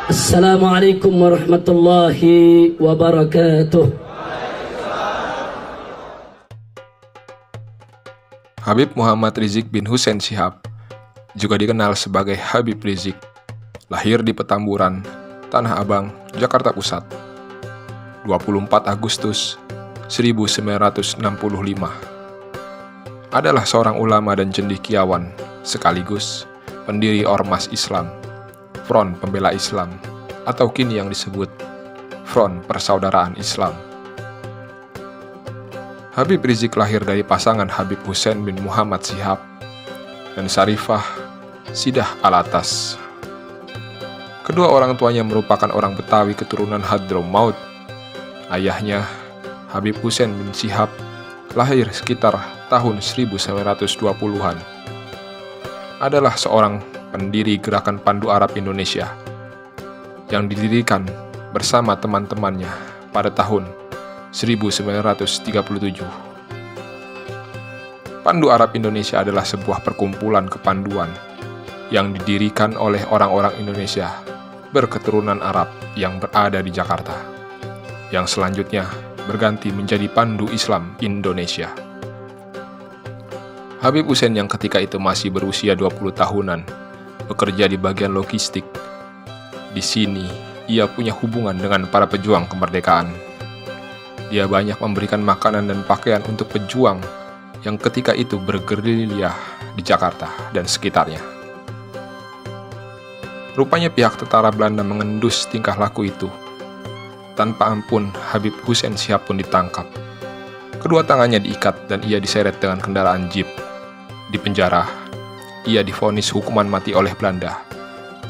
Assalamualaikum warahmatullahi wabarakatuh. Habib Muhammad Rizik bin Hussein Shihab, juga dikenal sebagai Habib Rizik, lahir di Petamburan, Tanah Abang, Jakarta Pusat, 24 Agustus 1965. Adalah seorang ulama dan cendekiawan, sekaligus pendiri Ormas Islam, Front Pembela Islam, atau kini yang disebut Front Persaudaraan Islam. Habib Rizik lahir dari pasangan Habib Hussein bin Muhammad Shihab dan Sarifah Sidah Alatas. Kedua orang tuanya merupakan orang Betawi keturunan Hadramaut. Ayahnya, Habib Hussein bin Shihab, lahir sekitar tahun 1920-an. Adalah seorang pendiri Gerakan Pandu Arab Indonesia yang didirikan bersama teman-temannya pada tahun 1937. Pandu Arab Indonesia adalah sebuah perkumpulan kepanduan yang didirikan oleh orang-orang Indonesia berketurunan Arab yang berada di Jakarta, yang selanjutnya berganti menjadi Pandu Islam Indonesia. Habib Hussein yang ketika itu masih berusia 20 tahunan, bekerja di bagian logistik. Di sini, ia punya hubungan dengan para pejuang kemerdekaan. Dia banyak memberikan makanan dan pakaian untuk pejuang yang ketika itu bergerilya di Jakarta dan sekitarnya. Rupanya pihak tentara Belanda mengendus tingkah laku itu. Tanpa ampun, Habib Hussein Shihab pun ditangkap. Kedua tangannya diikat dan ia diseret dengan kendaraan jeep. Di penjara, ia divonis hukuman mati oleh Belanda.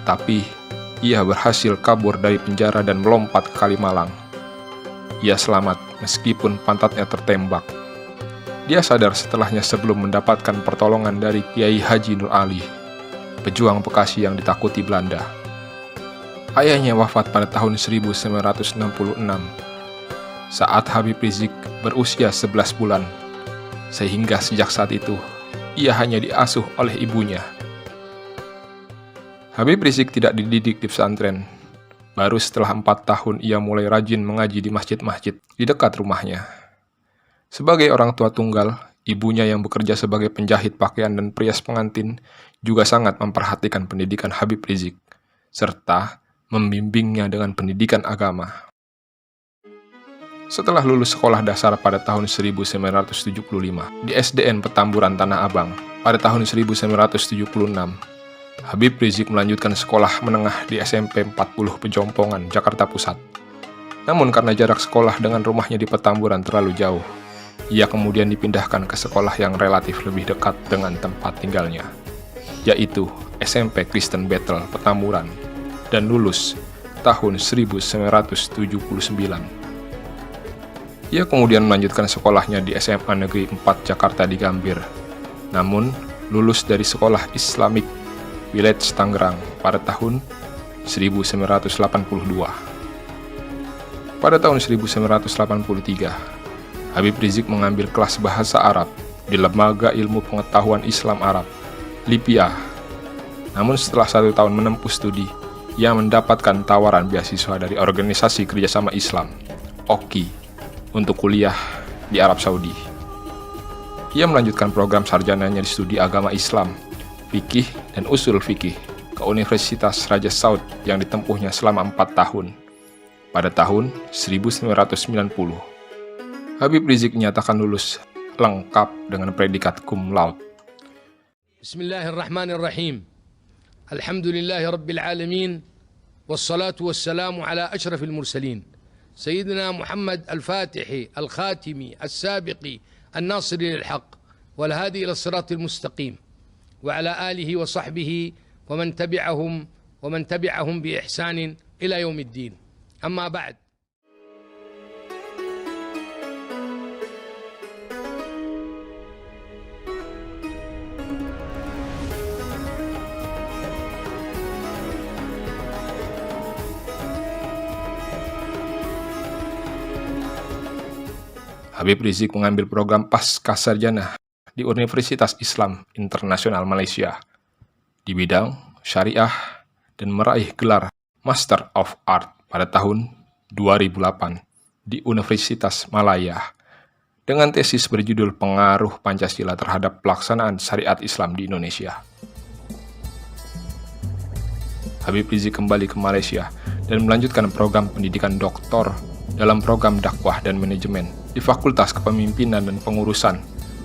Tapi, ia berhasil kabur dari penjara dan melompat ke Kalimalang. Ia selamat meskipun pantatnya tertembak. Dia sadar setelahnya sebelum mendapatkan pertolongan dari Kiai Haji Nur Ali, pejuang Bekasi yang ditakuti Belanda. Ayahnya wafat pada tahun 1966 saat Habib Rizik berusia 11 bulan, sehingga sejak saat itu ia hanya diasuh oleh ibunya. Habib Rizik tidak dididik di pesantren. Baru setelah 4 tahun ia mulai rajin mengaji di masjid-masjid di dekat rumahnya. Sebagai orang tua tunggal, ibunya yang bekerja sebagai penjahit pakaian dan perias pengantin juga sangat memperhatikan pendidikan Habib Rizik, serta membimbingnya dengan pendidikan agama. Setelah lulus sekolah dasar pada tahun 1975 di SDN Petamburan Tanah Abang, pada tahun 1976, Habib Rizik melanjutkan sekolah menengah di SMP 40 Pejompongan, Jakarta Pusat. Namun karena jarak sekolah dengan rumahnya di Petamburan terlalu jauh, ia kemudian dipindahkan ke sekolah yang relatif lebih dekat dengan tempat tinggalnya, yaitu SMP Kristen Battle Petamburan, dan lulus tahun 1979. Ia kemudian melanjutkan sekolahnya di SMA Negeri 4 Jakarta di Gambir, namun lulus dari sekolah Islamic Village Tangerang pada tahun 1982. Pada tahun 1983, Habib Rizik mengambil kelas bahasa Arab di Lembaga Ilmu Pengetahuan Islam Arab, LIPIA. Namun setelah 1 tahun menempuh studi, ia mendapatkan tawaran beasiswa dari Organisasi Kerjasama Islam, OKI, untuk kuliah di Arab Saudi. Ia melanjutkan program sarjananya di studi agama Islam, fikih dan usul fikih ke Universitas Raja Saud yang ditempuhnya selama 4 tahun. Pada tahun 1990, Habib Rizik dinyatakan lulus lengkap dengan predikat cum laude. Bismillahirrahmanirrahim. Alhamdulillahi Rabbil Alamin. Wassalatu wassalamu ala ashrafil mursalin. Sayyidina Muhammad al-Fatihi, al-Khatimi, al-Sabiqi, al-Nasiri lil-Haq, wal-Hadi ila siratil mustaqim. وعلى آله وصحبه ومن تبعهم بإحسان إلى يوم الدين. أما بعد. Habib Rizik mengambil program Pascasarjana di Universitas Islam Internasional Malaysia di bidang syariah dan meraih gelar Master of Art pada tahun 2008 di Universitas Malaya dengan tesis berjudul Pengaruh Pancasila terhadap Pelaksanaan Syariat Islam di Indonesia. Habib Rizik kembali ke Malaysia dan melanjutkan program pendidikan doktor dalam program dakwah dan manajemen di Fakultas Kepemimpinan dan Pengurusan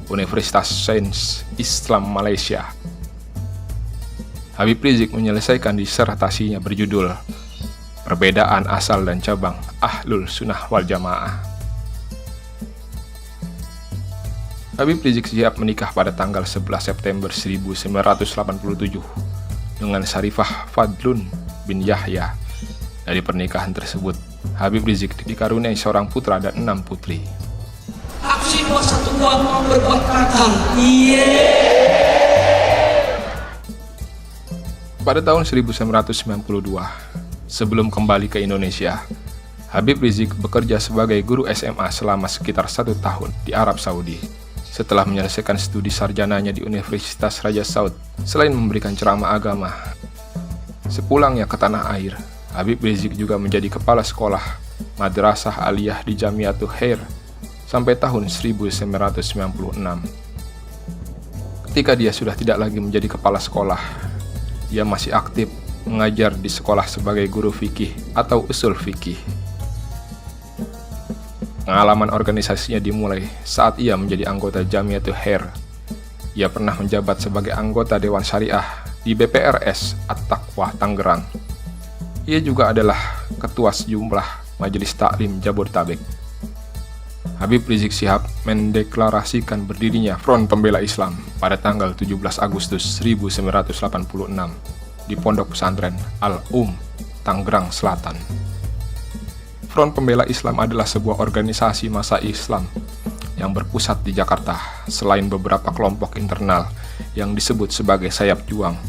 Universitas Sains Islam Malaysia. Habib Rizik menyelesaikan disertasinya berjudul Perbedaan Asal dan Cabang Ahlul Sunnah wal Jamaah. Habib Rizik Syihab menikah pada tanggal 11 September 1987 dengan Syarifah Fadlun bin Yahya. Dari pernikahan tersebut, Habib Rizik dikaruniai seorang putra dan 6 putri. Aksi 212 mau berbuat kata. Pada tahun 1992, sebelum kembali ke Indonesia, Habib Rizik bekerja sebagai guru SMA selama sekitar 1 tahun di Arab Saudi. Setelah menyelesaikan studi sarjananya di Universitas Raja Saud, selain memberikan ceramah agama, sepulangnya ke tanah air, Habib Rizik juga menjadi kepala sekolah Madrasah Aliyah di Jamiatul Khair sampai tahun 1996. Ketika dia sudah tidak lagi menjadi kepala sekolah, dia masih aktif mengajar di sekolah sebagai guru fikih atau usul fikih. Pengalaman organisasinya dimulai saat ia menjadi anggota Jamiatul Khair. Ia pernah menjabat sebagai anggota Dewan Syariah di BPRS At-Taqwa Tangerang. Ia juga adalah ketua sejumlah majelis taklim Jabodetabek. Habib Rizik Syihab mendeklarasikan berdirinya Front Pembela Islam pada tanggal 17 Agustus 1986 di Pondok Pesantren Al-Um, Tangerang Selatan. Front Pembela Islam adalah sebuah organisasi massa Islam yang berpusat di Jakarta. Selain beberapa kelompok internal yang disebut sebagai sayap juang,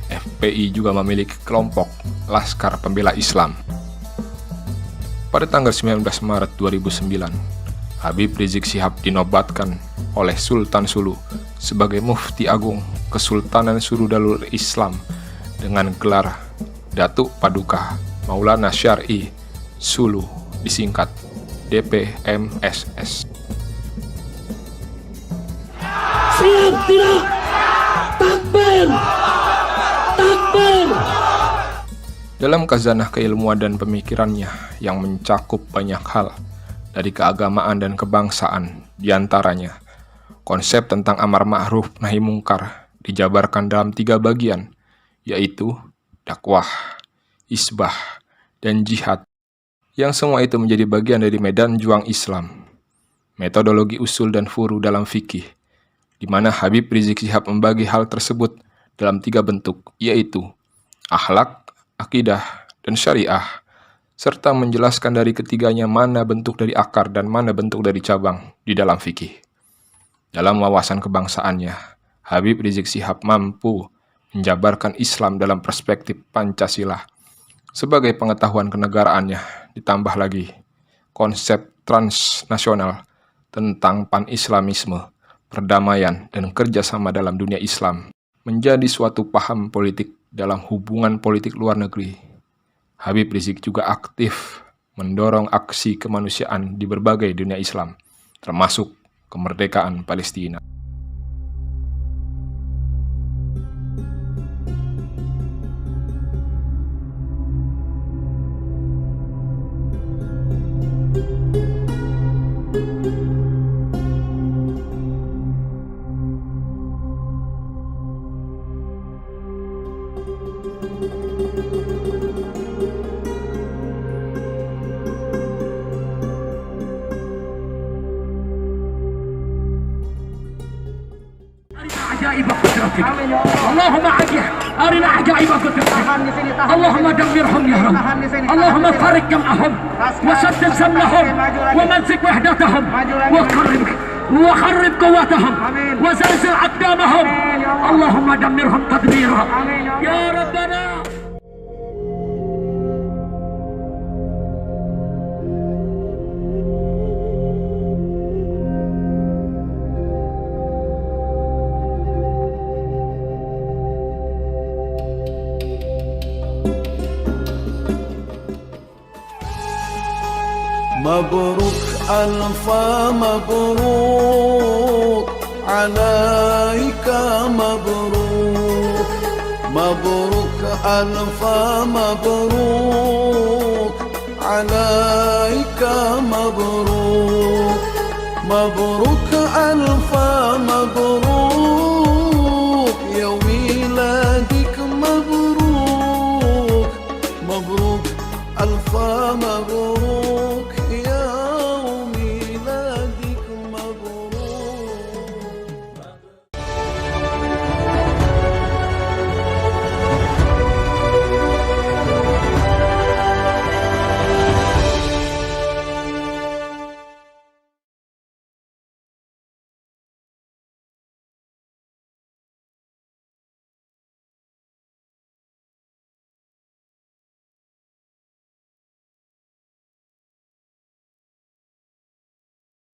FPI juga memiliki kelompok Laskar Pembela Islam. Pada tanggal 19 Maret 2009, Habib Rizik Syihab dinobatkan oleh Sultan Sulu sebagai Mufti Agung Kesultanan Sulu Darul Islam dengan gelar Datuk Paduka Maulana Syar'i Sulu, disingkat DPMSS. Siap tidak? Takbir! Takbir! Dalam khazanah keilmuan dan pemikirannya yang mencakup banyak hal, dari keagamaan dan kebangsaan, diantaranya konsep tentang amar ma'ruf nahi mungkar dijabarkan dalam 3 bagian, yaitu dakwah, isbah, dan jihad, yang semua itu menjadi bagian dari medan juang Islam. Metodologi usul dan furu dalam fikih, di mana Habib Rizik Syihab membagi hal tersebut dalam 3 bentuk, yaitu akhlak, akidah, dan syariah, serta menjelaskan dari ketiganya mana bentuk dari akar dan mana bentuk dari cabang di dalam fikih. Dalam wawasan kebangsaannya, Habib Rizik Syihab mampu menjabarkan Islam dalam perspektif Pancasila. Sebagai pengetahuan kenegaraannya, ditambah lagi konsep transnasional tentang pan-islamisme, perdamaian, dan kerjasama dalam dunia Islam, menjadi suatu paham politik dalam hubungan politik luar negeri. Habib Rizik juga aktif mendorong aksi kemanusiaan di berbagai dunia Islam, termasuk kemerdekaan Palestina. عجائب قدرتك اللهم أرنا عجائب قدرتك اللهم دمرهم يا رب اللهم فارق جمعهم وسدد سمنهم ومزق وحدتهم وخرب قوتهم وزلزل أقدامهم اللهم دمرهم تدميرا يا ربنا. مبروك ألف مبروك عليك مبروك مبروك ألف مبروك عليك مبروك مبروك